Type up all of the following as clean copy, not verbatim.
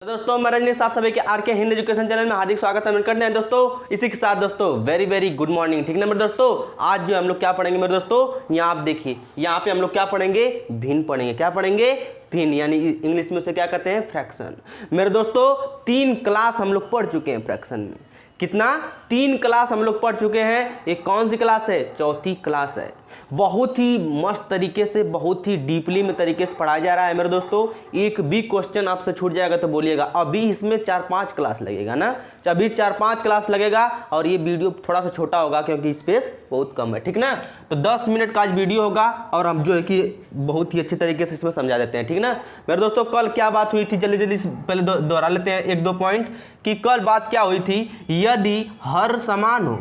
दोस्तों मैं रजनीश, आप सभी के आरके हिंदी एजुकेशन चैनल में हार्दिक स्वागत है करते हैं दोस्तों। इसी के साथ दोस्तों वेरी गुड मॉर्निंग। ठीक ना मेरे दोस्तों, आज जो हम लोग क्या पढ़ेंगे मेरे दोस्तों, यहाँ आप देखिए, यहाँ पे हम लोग क्या पढ़ेंगे, भिन्न पढ़ेंगे। क्या पढ़ेंगे? भिन्न, यानी इंग्लिश में उसे क्या कहते हैं, फ्रैक्शन। मेरे दोस्तों 3 क्लास हम लोग पढ़ चुके हैं फ्रैक्शन में। कितना? 3 क्लास हम लोग पढ़ चुके हैं। ये कौन सी क्लास है? चौथी क्लास है। बहुत ही मस्त तरीके से, बहुत ही डीपली में तरीके से पढ़ाया जा रहा है मेरे दोस्तों। एक भी क्वेश्चन आपसे छूट जाएगा तो बोलिएगा। अभी इसमें 4-5 क्लास लगेगा ना, अभी 4-5 क्लास लगेगा और ये वीडियो थोड़ा सा छोटा होगा क्योंकि स्पेस बहुत कम है। ठीक ना, तो 10 मिनट का आज वीडियो होगा और हम जो है कि बहुत ही अच्छे तरीके से इसमें समझा देते हैं। ठीक ना मेरे दोस्तों, कल क्या बात हुई थी, जल्दी पहले दोहरा लेते हैं 1-2 पॉइंट कि कल बात क्या हुई थी। यदि हर समान हो,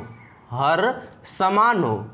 हर समान हो,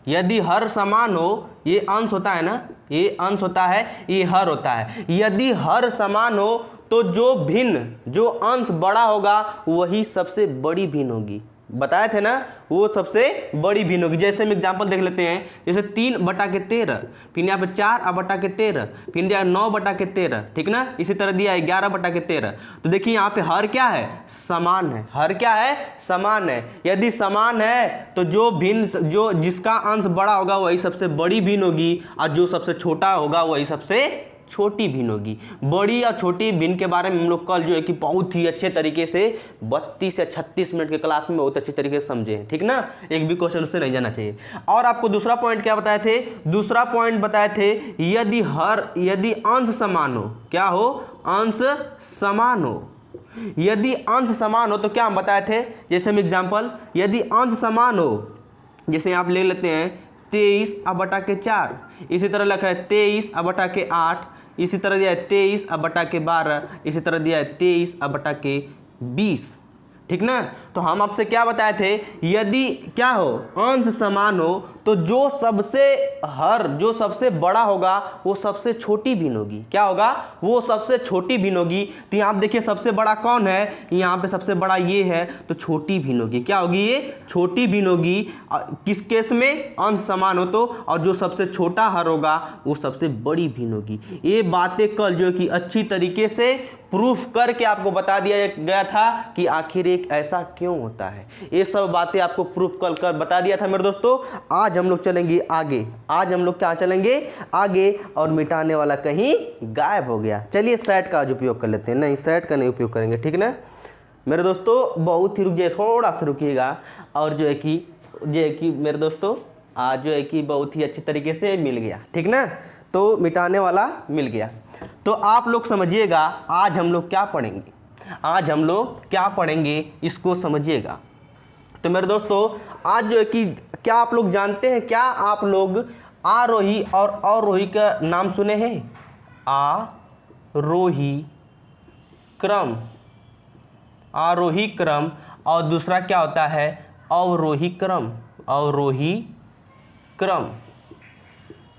यदि हर समान हो, ये अंश होता है ना, ये अंश होता है, ये हर होता है। यदि हर समान हो तो जो भिन्न, जो अंश बड़ा होगा वही सबसे बड़ी भिन्न होगी। बताए थे ना, वो सबसे बड़ी भिन्न होगी। जैसे हम एग्जांपल देख लेते हैं, जैसे 3/13, फिर यहाँ पे 4/13, फिर दिया 9/13। ठीक ना, इसी तरह दिया 11/13। तो देखिए यहाँ पे हर क्या है, समान है। हर क्या है, समान है। यदि समान है तो जो भिन्न, जो जिसका अंश बड़ा होगा वही सबसे बड़ी भिन्न होगी और जो सबसे छोटा होगा वही सबसे छोटी भिन्न होगी। बड़ी और छोटी भिन्न के बारे में हम लोग कल जो है कि बहुत ही अच्छे तरीके से 32 या 36 मिनट के क्लास में बहुत अच्छे तरीके से समझे हैं। ठीक ना, एक भी क्वेश्चन उससे नहीं जाना चाहिए। और आपको दूसरा पॉइंट क्या बताए थे? दूसरा पॉइंट बताए थे यदि अंश समान हो। क्या हो? अंश समान हो। यदि अंश समान हो तो क्या हम बताए थे, जैसे हम एग्जाम्पल, यदि अंश समान हो, जैसे आप ले लेते हैं 23/4, इसी तरह लिखा है 23/8, इसी तरह दिया है 23/12, इसी तरह दिया है 23/20। ठीक ना, तो हम आपसे क्या बताए थे, यदि क्या हो, अंश समान हो तो जो सबसे बड़ा होगा वो सबसे छोटी भिन्न होगी। क्या होगा? वो सबसे छोटी भिन्न होगी। तो यहाँ आप देखिए सबसे बड़ा कौन है, यहाँ पे सबसे बड़ा ये है, तो छोटी भिन्न होगी। क्या होगी? ये छोटी भिन्न होगी। किस केस में? अंश समान हो तो, और जो सबसे छोटा हर होगा वो सबसे बड़ी भिन्न होगी। ये बातें कल जो कि अच्छी तरीके से प्रूफ करके आपको बता दिया गया था कि आखिर एक ऐसा क्यों होता है। ये सब बातें आपको प्रूफ कर बता दिया था मेरे दोस्तों। आज हम लोग चलेंगे आगे। आज हम लोग क्या चलेंगे? आगे। और मिटाने वाला कहीं गायब हो गया। चलिए सेट का आज उपयोग कर लेते हैं। नहीं, सेट का नहीं उपयोग करेंगे। ठीक ना मेरे दोस्तों, बहुत ही रुक जाइए, थोड़ा सा रुकिएगा। और जो है कि मेरे दोस्तों आज जो है कि बहुत ही अच्छे तरीके से मिल गया। ठीक ना, तो मिटाने वाला मिल गया। तो आप लोग समझिएगा आज हम लोग क्या पढ़ेंगे। आज हम लोग क्या पढ़ेंगे इसको समझिएगा। तो मेरे दोस्तों आज जो है कि क्या आप लोग जानते हैं, क्या आप लोग आरोही और अवरोही का नाम सुने हैं? आरोही क्रम, आरोही क्रम, और दूसरा क्या होता है, अवरोही क्रम। अवरोही क्रम।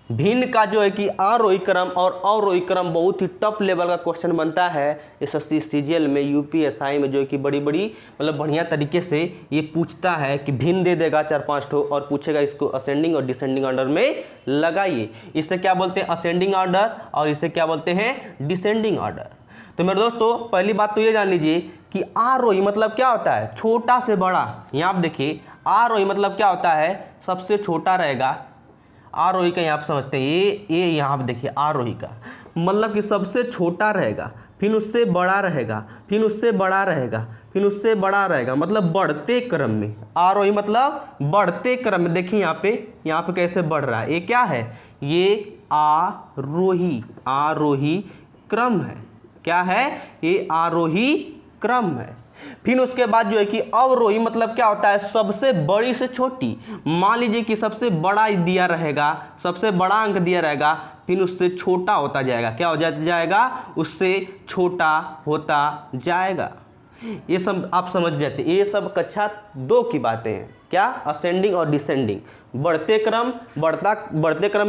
भिन्न का जो है कि आरोही क्रम और अवरोही क्रम बहुत ही टफ लेवल का क्वेश्चन बनता है एसएससी सीजीएल में, यूपीएसआई में, जो कि बड़ी मतलब बढ़िया तरीके से ये पूछता है कि भिन्न दे देगा 4-5 ठो और पूछेगा इसको असेंडिंग और डिसेंडिंग ऑर्डर में लगाइए। इसे क्या बोलते हैं? असेंडिंग ऑर्डर, और इसे क्या बोलते हैं? Descending order. तो मेरे दोस्तों पहली बात तो ये जान लीजिए कि आरोही मतलब क्या होता है, छोटा से बड़ा। यहाँ आप देखिए आरोही मतलब क्या होता है, सबसे छोटा रहेगा। आरोही का यहाँ आप समझते हैं, ये यहाँ आप देखिए आरोही का मतलब कि सबसे छोटा रहेगा, फिर उससे बड़ा रहेगा, फिर उससे बड़ा रहेगा, फिर उससे बड़ा रहेगा, मतलब बढ़ते क्रम में। आरोही मतलब बढ़ते क्रम में। देखिए यहाँ पे कैसे बढ़ रहा है। ये क्या है? ये आरोही, आरोही क्रम है। क्या है? ये आरोही क्रम है। फिर उसके बाद जो है कि अवरोही मतलब क्या होता है, सबसे बड़ी से छोटी। मान लीजिए कि सबसे बड़ा दिया रहेगा, सबसे बड़ा अंक दिया रहेगा, फिर उससे छोटा होता जाएगा। क्या हो जाएगा? उससे छोटा होता जाएगा। ये सब आप समझ जाते हैं। ये सब कक्षा 2 की बातें हैं। क्या? असेंडिंग और डिसेंडिंग। बढ़ते क्रम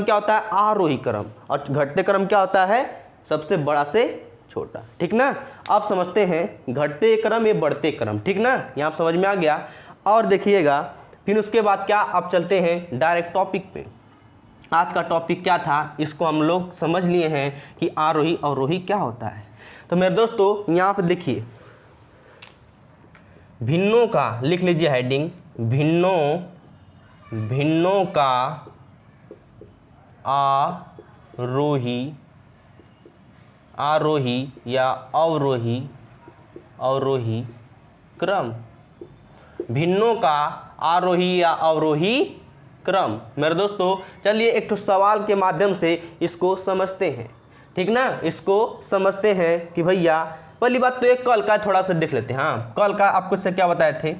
क्या होता है? आरोही क्रम। और घटते क्रम क्या होता है? सबसे बड़ा से छोटा। ठीक ना, आप समझते हैं घटते क्रम, ये बढ़ते क्रम। ठीक ना, यहाँ समझ में आ गया। और देखिएगा फिर उसके बाद क्या, आप चलते हैं डायरेक्ट टॉपिक पे। आज का टॉपिक क्या था इसको हम लोग समझ लिए हैं कि आरोही अवरोही क्या होता है। तो मेरे दोस्तों यहाँ पे देखिए, भिन्नों का लिख लीजिए हेडिंग, भिन्नों का आरोही या अवरोही क्रम, भिन्नों का आरोही या अवरोही क्रम। मेरे दोस्तों चलिए एक तो सवाल के माध्यम से इसको समझते हैं, ठीक ना। इसको समझते हैं कि भैया पहली बात तो एक कल का थोड़ा सा देख लेते हैं। हाँ, कल का आपको से क्या बताए थे।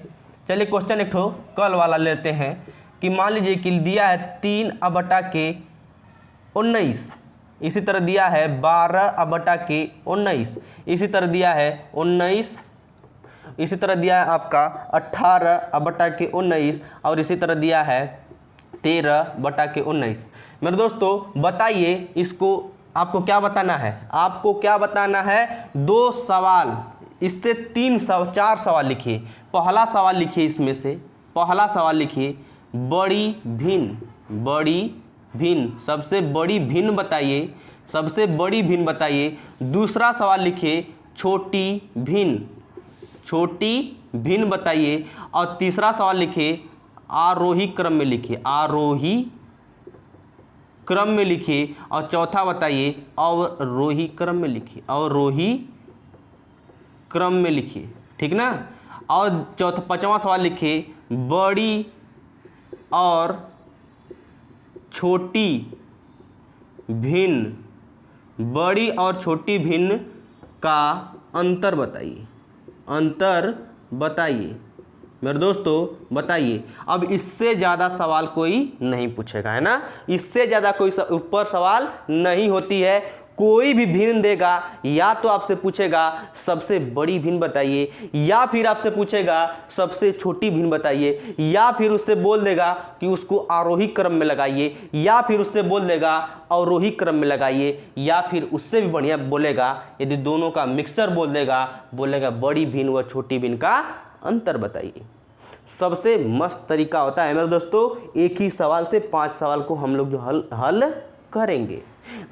चलिए क्वेश्चन एक ठो कल वाला लेते हैं कि मान लीजिए कि दिया है 3/19, इसी तरह दिया है 12/19, इसी तरह दिया है 19, इसी तरह दिया है आपका 18/19 और इसी तरह दिया है 13/19। मेरे दोस्तों बताइए इसको आपको क्या बताना है। आपको क्या बताना है, 2 सवाल, इससे 4 सवाल लिखिए। पहला सवाल लिखिए, इसमें से पहला सवाल लिखिए बड़ी भिन्न, सबसे बड़ी भिन्न बताइए, सबसे बड़ी भिन्न बताइए। दूसरा सवाल लिखिए छोटी भिन्न बताइए। और तीसरा सवाल लिखिए आरोही क्रम में लिखिए, आरोही क्रम में लिखिए। और चौथा बताइए अवरोही क्रम में लिखिए, अवरोही क्रम में लिखिए, ठीक ना। और पांचवा सवाल लिखिए बड़ी और छोटी भिन्न, बड़ी और छोटी भिन्न का अंतर बताइए, अंतर बताइए। मेरे दोस्तों बताइए। अब इससे ज़्यादा सवाल कोई नहीं पूछेगा, है ना। इससे ज़्यादा कोई ऊपर सवाल नहीं होती है। कोई भी भिन्न देगा या तो आपसे पूछेगा सबसे बड़ी भिन्न बताइए, या फिर आपसे पूछेगा सबसे छोटी भिन्न बताइए, या फिर उससे बोल देगा कि उसको आरोही क्रम में लगाइए, या फिर उससे बोल देगा अवरोही क्रम में लगाइए, या फिर उससे भी बढ़िया बोलेगा यदि दोनों का मिक्सचर बोलेगा बड़ी भिन्न व छोटी भिन्न का अंतर बताइए। सबसे मस्त तरीका होता है मेरे दोस्तों, एक ही सवाल से 5 सवाल को हम लोग जो हल करेंगे।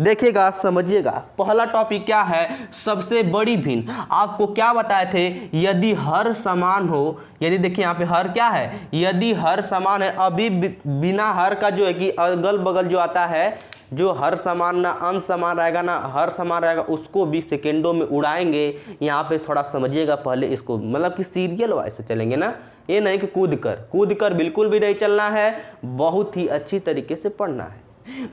देखिएगा, समझिएगा। पहला टॉपिक क्या है, सबसे बड़ी भिन्न। आपको क्या बताए थे, यदि हर समान हो, यदि देखिए यहाँ पे हर क्या है, यदि हर समान है। अभी बिना हर का जो है कि अगल बगल जो आता है, जो हर समान ना अंश समान रहेगा ना हर समान रहेगा, उसको भी सेकेंडों में उड़ाएंगे। यहाँ पे थोड़ा समझिएगा पहले इसको, मतलब कि सीरियल वाइज से चलेंगे ना, ये नहीं कि कूद कर बिल्कुल भी नहीं चलना है, बहुत ही अच्छी तरीके से पढ़ना है।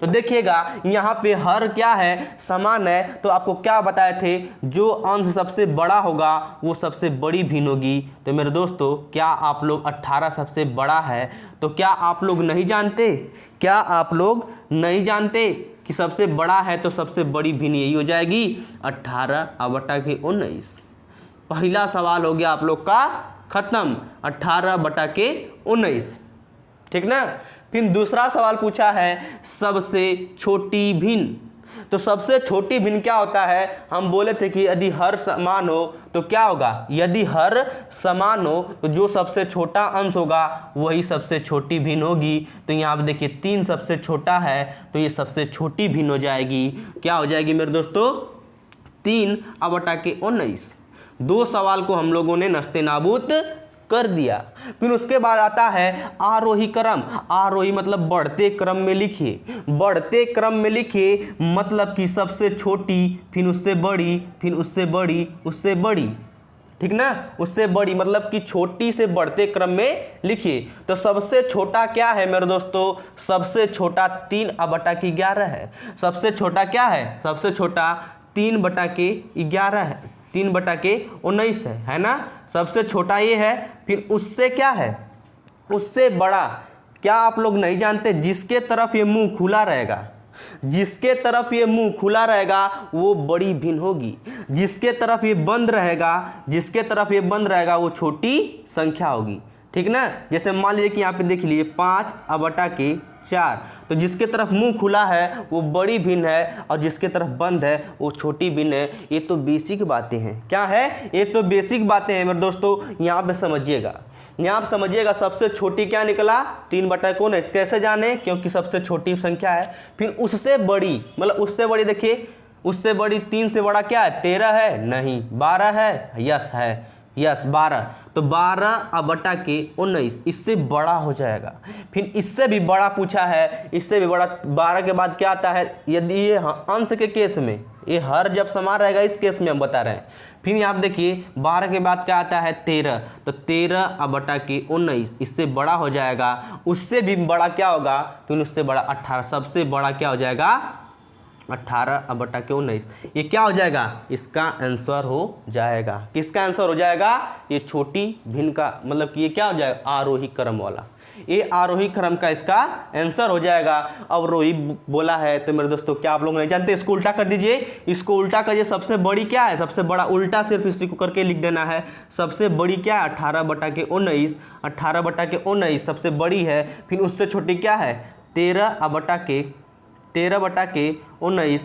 तो देखिएगा यहाँ पे हर क्या है, समान है। तो आपको क्या बताए थे, जो अंश सबसे बड़ा होगा वो सबसे बड़ी भिन्न होगी। तो मेरे दोस्तों क्या आप लोग 18 सबसे बड़ा है, तो क्या आप लोग नहीं जानते, क्या आप लोग नहीं जानते कि सबसे बड़ा है तो सबसे बड़ी भिन्न यही हो जाएगी 18/19। पहला सवाल हो गया आप लोग का खत्म, 18/19, ठीक ना। फिर दूसरा सवाल पूछा है सबसे छोटी भिन्न। तो सबसे छोटी भिन्न क्या होता है, हम बोले थे कि यदि हर समान हो तो क्या होगा, यदि हर समान हो तो जो सबसे छोटा अंश होगा वही सबसे छोटी भिन्न होगी। तो यहाँ पे देखिए 3 सबसे छोटा है तो ये सबसे छोटी भिन्न हो जाएगी। क्या हो जाएगी मेरे दोस्तों, 3/19। 2 सवाल को हम लोगों ने नस्तेनाबूद कर दिया। फिर उसके बाद आता है आरोही क्रम। आरोही मतलब बढ़ते क्रम में लिखिए, बढ़ते क्रम में लिखिए मतलब कि सबसे छोटी, फिर उससे बड़ी, फिर उससे बड़ी, उससे बड़ी, ठीक ना, उससे बड़ी, मतलब कि छोटी से बढ़ते क्रम में लिखिए। तो सबसे छोटा क्या है मेरे दोस्तों, सबसे छोटा 3/11 है। सबसे छोटा क्या है, सबसे छोटा 3/11 है, 3/19 है ना, सबसे छोटा ये है। फिर उससे क्या है, उससे बड़ा क्या आप लोग नहीं जानते, जिसके तरफ ये मुंह खुला रहेगा, जिसके तरफ ये मुंह खुला रहेगा वो बड़ी भिन्न होगी, जिसके तरफ ये बंद रहेगा, जिसके तरफ ये बंद रहेगा वो छोटी संख्या होगी, ठीक ना। जैसे मान लीजिए कि यहाँ पे देख लीजिए 5/4, तो जिसके तरफ मुंह खुला है वो बड़ी भिन्न है और जिसके तरफ बंद है वो छोटी भिन्न है। ये तो बेसिक बातें हैं, क्या है, ये तो बेसिक बातें हैं मेरे दोस्तों। यहाँ पे समझिएगा, यहाँ पे समझिएगा, सबसे छोटी क्या निकला 3/19, कैसे जाने, क्योंकि सबसे छोटी संख्या है। फिर उससे बड़ी, मतलब उससे बड़ी देखिए उससे बड़ी 3 से बड़ा क्या है 13 है, नहीं 12 है, यस है, यस 12। तो 12/19 इससे बड़ा हो जाएगा। फिर इससे भी बड़ा पूछा है, इससे भी बड़ा 12 के बाद क्या आता है, यदि ये अंश के केस में, ये हर जब समान रहेगा इस केस में हम बता रहे हैं। फिर यहाँ आप देखिए 12 के बाद क्या आता है 13, तो 13/19 इससे बड़ा हो जाएगा। उससे भी बड़ा क्या होगा, फिर उससे बड़ा 18, सबसे बड़ा क्या हो जाएगा 18/19। ये क्या हो जाएगा, इसका आंसर हो जाएगा। किसका आंसर हो जाएगा, ये छोटी भिन्न का, मतलब कि ये क्या हो जाएगा आरोही क्रम वाला, ये आरोही क्रम का इसका आंसर हो जाएगा। अवरोही बोला है तो मेरे दोस्तों क्या आप लोग नहीं जानते, इसको उल्टा कर दीजिए। इसको उल्टा करिए, सबसे बड़ी क्या है, सबसे बड़ा उल्टा सिर्फ इसी को करके लिख देना है। सबसे बड़ी क्या है 18/19, 18/19 सबसे बड़ी है। फिर उससे छोटी क्या है 13/19,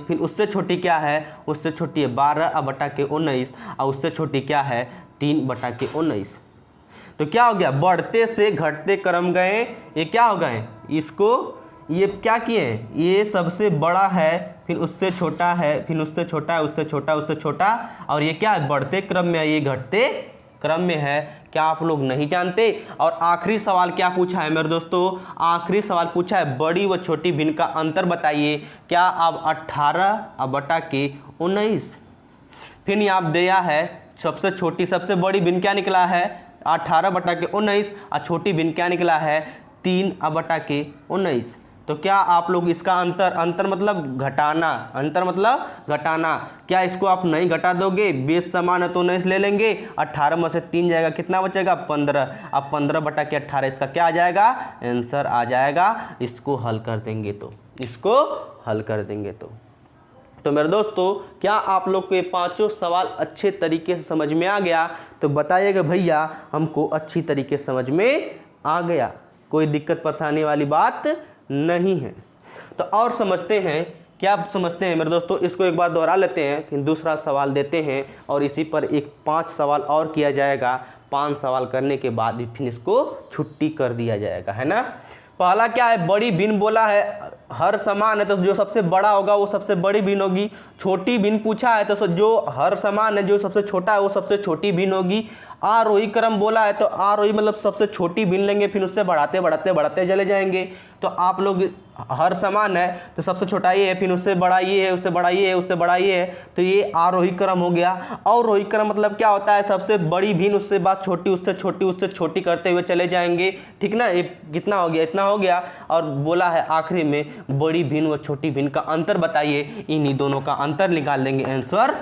फिर उससे छोटी क्या है, उससे छोटी है 12/19 और उससे छोटी क्या है 3/19। तो क्या हो गया, बढ़ते से घटते क्रम गए, ये क्या हो गए, इसको ये क्या किए हैं, ये सबसे बड़ा है, फिर उससे छोटा है, फिर उससे छोटा है, उससे छोटा, उससे छोटा, और ये क्या है बढ़ते क्रम में है, ये घटते क्रम में है। क्या आप लोग नहीं जानते। और आखिरी सवाल क्या पूछा है मेरे दोस्तों, आखिरी सवाल पूछा है बड़ी व छोटी भिन्न का अंतर बताइए। क्या अब 18/19, फिर यहाँ आप दिया है सबसे छोटी सबसे बड़ी भिन्न क्या निकला है 18/19 और छोटी भिन्न क्या निकला है 3/19। तो क्या आप लोग इसका अंतर मतलब घटाना, अंतर मतलब घटाना, क्या इसको आप नहीं घटा दोगे, बेस समान है तो 19 ले लेंगे, 18 में से 3 जाएगा, कितना बचेगा 15। अब 15/18 इसका क्या आ जाएगा आंसर आ जाएगा। इसको हल कर देंगे तो, इसको हल कर देंगे तो मेरे दोस्तों क्या आप लोग को ये पांचों सवाल अच्छे तरीके से समझ में आ गया, तो बताइएगा भैया हमको अच्छी तरीके से समझ में आ गया, कोई दिक्कत परेशानी वाली बात नहीं है। तो और समझते हैं, क्या आप समझते हैं मेरे दोस्तों, इसको एक बार दोहरा लेते हैं, फिर दूसरा सवाल देते हैं और इसी पर एक 5 सवाल और किया जाएगा। 5 सवाल करने के बाद फिर इसको छुट्टी कर दिया जाएगा, है ना। पहला क्या है, बड़ी भिन्न बोला है, हर समान है तो जो सबसे बड़ा होगा वो सबसे बड़ी भिन्न होगी। छोटी भिन्न पूछा है तो जो हर समान है जो सबसे छोटा है वो सबसे छोटी भिन्न होगी। आरोही क्रम बोला है तो आरोही मतलब सबसे छोटी भिन्न लेंगे, फिर उससे बढ़ाते बढ़ाते बढ़ाते चले जाएंगे। तो आप लोग हर समान है तो सबसे छोटा ये है, फिर उससे बड़ा ये है, उससे बड़ा ये है, उससे बड़ा ये है, तो ये आरोही क्रम हो गया। अवरोही क्रम मतलब क्या होता है, सबसे बड़ी भिन्न उससे बाद छोटी, उससे छोटी करते हुए चले जाएंगे, ठीक ना। ये कितना हो गया, इतना हो गया। और बोला है आखिरी में बड़ी भिन्न व छोटी भिन्न का अंतर बताइए, इन्हीं दोनों का अंतर निकाल देंगे, आंसर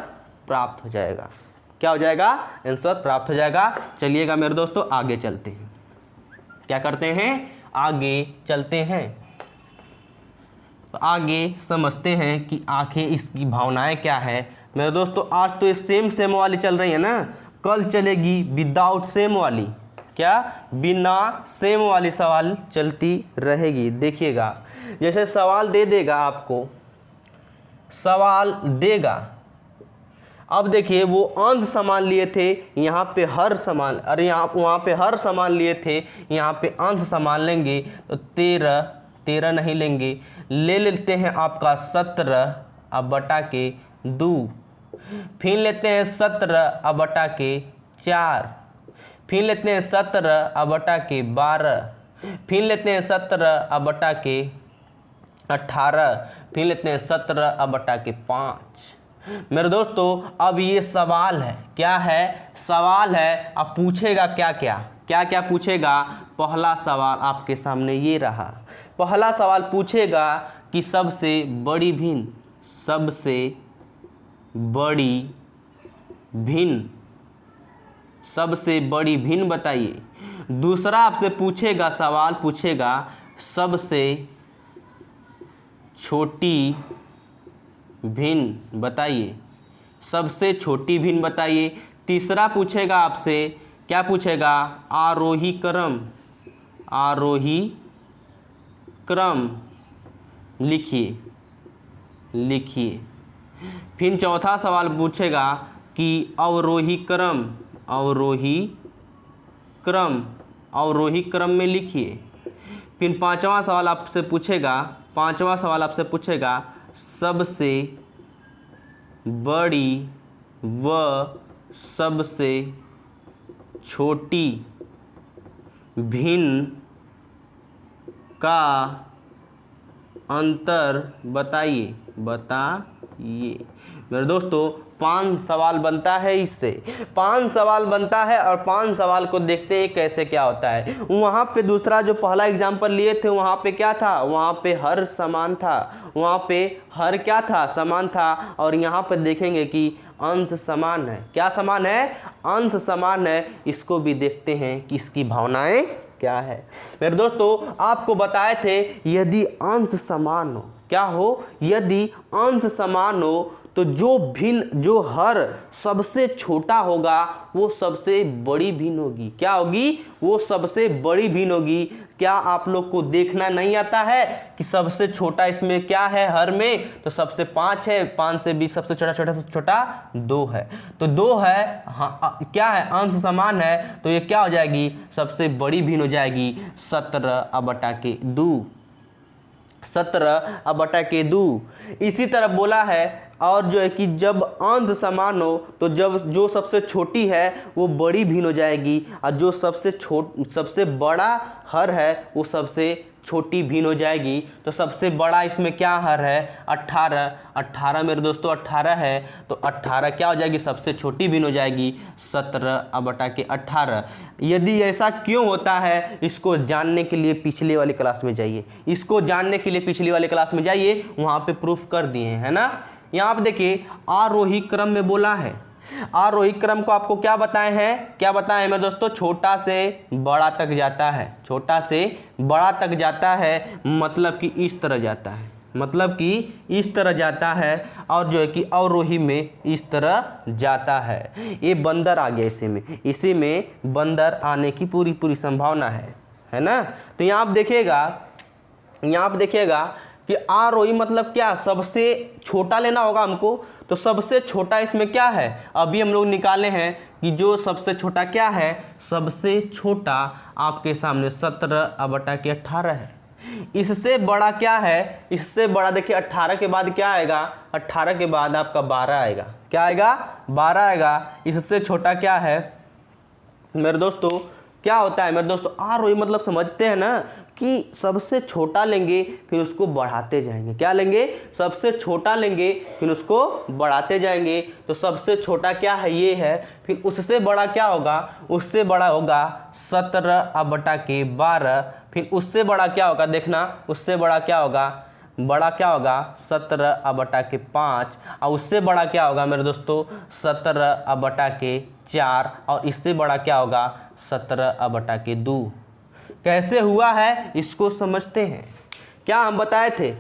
प्राप्त हो जाएगा। क्या हो जाएगा, आंसर प्राप्त हो जाएगा। चलिएगा मेरे दोस्तों आगे चलते हैं, क्या करते हैं आगे चलते हैं, तो आगे समझते हैं कि आखिर इसकी भावनाएं क्या है। मेरे दोस्तों आज तो ये सेम वाली चल रही है ना, कल चलेगी विदाउट सेम वाली, क्या बिना सेम वाली सवाल चलती रहेगी। देखिएगा जैसे सवाल दे देगा आपको, सवाल देगा, अब देखिए वो अंश समान लिए थे, यहाँ पे हर समान, अरे यहाँ वहाँ पे हर समान लिए थे, यहाँ पे अंश समान लेंगे तो 13 नहीं लेंगे, ले लेते हैं आपका 17/2, फिर लेते हैं 17/4, फिर लेते हैं 17/12, फिर लेते हैं 17/18, फिर लेते हैं 17/5। मेरे दोस्तों अब ये सवाल है, क्या है सवाल है। अब पूछेगा क्या क्या पूछेगा। पहला सवाल आपके सामने ये रहा, पहला सवाल पूछेगा कि सबसे बड़ी भिन्न, सबसे बड़ी भिन्न, सबसे बड़ी भिन्न बताइए। दूसरा आपसे पूछेगा, सवाल पूछेगा सबसे छोटी भिन्न बताइए, सबसे छोटी भिन्न बताइए। तीसरा पूछेगा आपसे, क्या पूछेगा आरोही क्रम, आरोही क्रम लिखिए, लिखिए। फिर चौथा सवाल पूछेगा कि अवरोही क्रम, अवरोही क्रम, अवरोही क्रम में लिखिए। फिर पांचवा सवाल आपसे पूछेगा, पांचवा सवाल आपसे पूछेगा सबसे बड़ी व सबसे छोटी भिन्न का अंतर बताइए। मेरे दोस्तों 5 सवाल बनता है, इससे 5 सवाल बनता है और 5 सवाल को देखते हैं कैसे क्या होता है। वहाँ पे दूसरा जो पहला एग्जाम्पल लिए थे वहाँ पे क्या था, वहाँ पे हर समान था, वहाँ पे हर क्या था, समान था। और यहाँ पे देखेंगे कि अंश समान है। क्या समान है, अंश समान है। इसको भी देखते हैं कि इसकी भावनाएं क्या है। मेरे दोस्तों आपको बताए थे यदि अंश समान हो, क्या हो, यदि अंश समान हो तो जो हर सबसे छोटा होगा वो सबसे बड़ी भिन्न होगी। क्या होगी, वो सबसे बड़ी भिन्न होगी। क्या आप लोग को देखना नहीं आता है कि सबसे छोटा इसमें क्या है, हर में तो सबसे 5 है, 5 से भी सबसे छोटा 2 है, तो 2 है। हाँ, क्या है, अंश समान है तो ये क्या हो जाएगी, सबसे बड़ी भिन्न हो जाएगी 17/2। 17/2। इसी तरह बोला है और जो है कि जब अंश समान हो तो जब जो सबसे छोटी है वो बड़ी भिन्न हो जाएगी और जो सबसे बड़ा हर है वो सबसे छोटी भिन्न हो जाएगी। तो सबसे बड़ा इसमें क्या हर है, 18 मेरे दोस्तों 18 है, तो 18 क्या हो जाएगी, सबसे छोटी भिन्न हो जाएगी 17/18। यदि ऐसा क्यों होता है इसको जानने के लिए पिछले वाली क्लास में जाइए, इसको जानने के लिए पिछली वाली क्लास में जाइए, वहाँ पे प्रूफ कर दिए हैं, है ना। यहाँ पे देखिए आरोही क्रम में बोला है, आरोही क्रम को आपको क्या बताए हैं मेरे दोस्तों, छोटा से बड़ा तक जाता है, छोटा से बड़ा तक जाता है, मतलब कि इस तरह जाता है, मतलब कि इस तरह जाता है और जो है कि अवरोही में इस तरह जाता है। ये बंदर आ गया, इसी में बंदर आने की पूरी संभावना है ना। तो यहाँ आप देखिएगा कि आरोही मतलब क्या, सबसे छोटा लेना होगा हमको। तो सबसे छोटा इसमें क्या है, अभी हम लोग निकाले हैं कि जो सबसे छोटा क्या है, सबसे छोटा आपके सामने 17/18 है। इससे बड़ा क्या है, इससे बड़ा देखिए 18 के बाद क्या आएगा, 18 के बाद आपका 12 आएगा। क्या आएगा, 12 आएगा। इससे छोटा क्या है मेरे दोस्तों, क्या होता है मेरे दोस्तों, आरोही मतलब समझते हैं ना कि सबसे छोटा लेंगे फिर उसको बढ़ाते जाएंगे। क्या लेंगे, सबसे छोटा लेंगे फिर उसको बढ़ाते जाएंगे। तो सबसे छोटा क्या है, ये है। फिर उससे बड़ा क्या होगा, उससे बड़ा होगा 17/12। फिर उससे बड़ा क्या होगा, देखना उससे बड़ा क्या होगा, बड़ा क्या होगा 17/5। और उससे बड़ा क्या होगा मेरे दोस्तों 17/4। और इससे बड़ा क्या होगा 17/2। कैसे हुआ है इसको समझते हैं। क्या हम बताए थे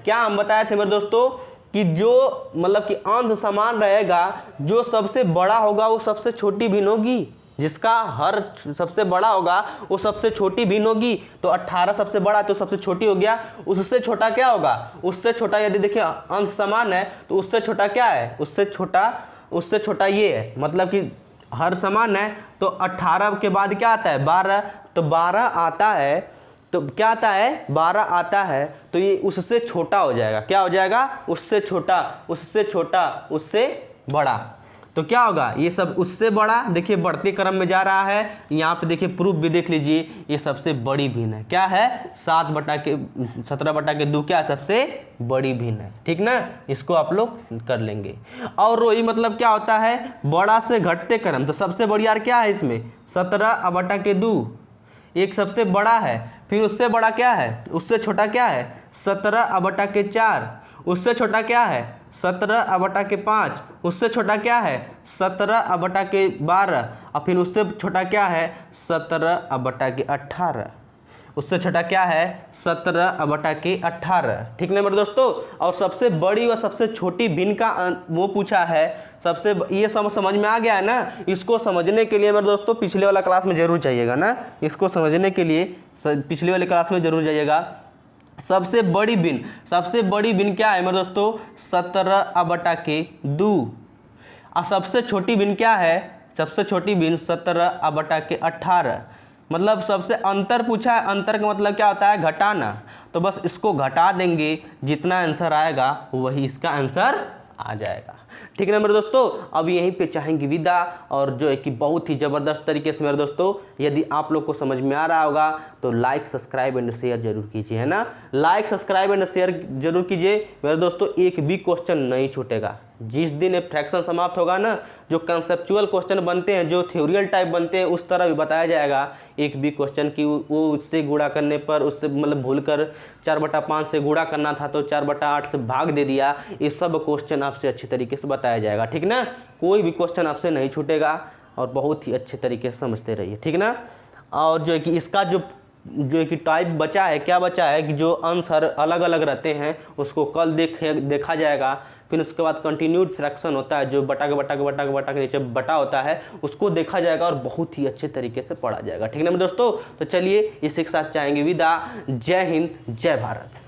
मेरे दोस्तों कि जो मतलब कि अंश समान रहेगा, जो सबसे बड़ा होगा वो सबसे छोटी भिन्न होगी, जिसका हर सबसे बड़ा होगा वो सबसे छोटी भिन्न होगी। तो 18 सबसे बड़ा तो सबसे छोटी हो गया। उससे छोटा क्या होगा, उससे छोटा यदि देखिए अंश समान है तो उससे छोटा क्या है, उससे छोटा ये है, मतलब कि हर समान है। तो 18 के बाद क्या आता है, 12। तो 12 आता है, तो क्या आता है, 12 आता है, तो ये उससे छोटा हो जाएगा। क्या हो जाएगा, उससे छोटा, उससे बड़ा। तो क्या होगा, ये सब उससे बड़ा, देखिए बढ़ते क्रम में जा रहा है। यहाँ पे देखिए प्रूफ भी देख लीजिए, ये सबसे बड़ी भिन्न है। क्या है, 17/2 क्या सबसे बड़ी भिन्न है, ठीक ना। इसको आप लोग कर लेंगे। और रोही मतलब क्या होता है, बड़ा से घटते क्रम। तो सबसे बड़ी यार क्या है इसमें 17/2, एक सबसे बड़ा है। फिर उससे बड़ा क्या है, उससे छोटा क्या है 17/4। उससे छोटा क्या है 17/5। उससे छोटा क्या है 17/12। और फिर उससे छोटा क्या है 17/18। उससे छोटा क्या है 17/18, ठीक ना मेरे दोस्तों। और सबसे बड़ी व सबसे छोटी भिन्न का वो पूछा है। सबसे ये समझ में आ गया है ना। इसको समझने के लिए मेरे दोस्तों पिछले वाला क्लास में जरूर जाइएगा ना। इसको समझने के लिए पिछले वाले क्लास में जरूर जाइएगा। सबसे बड़ी भिन्न क्या है मेरे दोस्तों 17/2। और सबसे छोटी भिन्न क्या है, सबसे छोटी भिन्न 17/18। मतलब सबसे अंतर पूछा है। अंतर का मतलब क्या होता है, घटाना। तो बस इसको घटा देंगे, जितना आंसर आएगा वही इसका आंसर आ जाएगा, ठीक है ना मेरे दोस्तों। अब यहीं पे चाहेंगे विदा, और जो है कि बहुत ही ज़बरदस्त तरीके से मेरे दोस्तों, यदि आप लोग को समझ में आ रहा होगा तो लाइक सब्सक्राइब एंड शेयर जरूर कीजिए, है ना। लाइक सब्सक्राइब एंड शेयर जरूर कीजिए मेरे दोस्तों, एक भी क्वेश्चन नहीं छूटेगा। जिस दिन ये फ्रैक्शन समाप्त होगा ना, जो कंसेप्चुअल क्वेश्चन बनते हैं, जो थ्योरियल टाइप बनते हैं, उस तरह भी बताया जाएगा। एक भी क्वेश्चन की वो उससे गुणा करने पर, उससे मतलब भूलकर 4/5 से गुणा करना था तो 4/8 से भाग दे दिया, ये सब क्वेश्चन आपसे अच्छी तरीके से बताया जाएगा, ठीक ना। कोई भी क्वेश्चन आपसे नहीं छूटेगा, और बहुत ही अच्छे तरीके से समझते रहिए, ठीक ना। और जो है कि इसका जो है कि टाइप बचा है, क्या बचा है कि जो आंसर अलग अलग रहते हैं उसको कल देखा जाएगा। फिर उसके बाद कंटिन्यूड फ्रैक्शन होता है, जो बटा के नीचे बटा होता है, उसको देखा जाएगा और बहुत ही अच्छे तरीके से पढ़ा जाएगा, ठीक है ना मेरे दोस्तों। तो चलिए इसी के साथ चाहेंगे विदा। जय हिंद, जय भारत।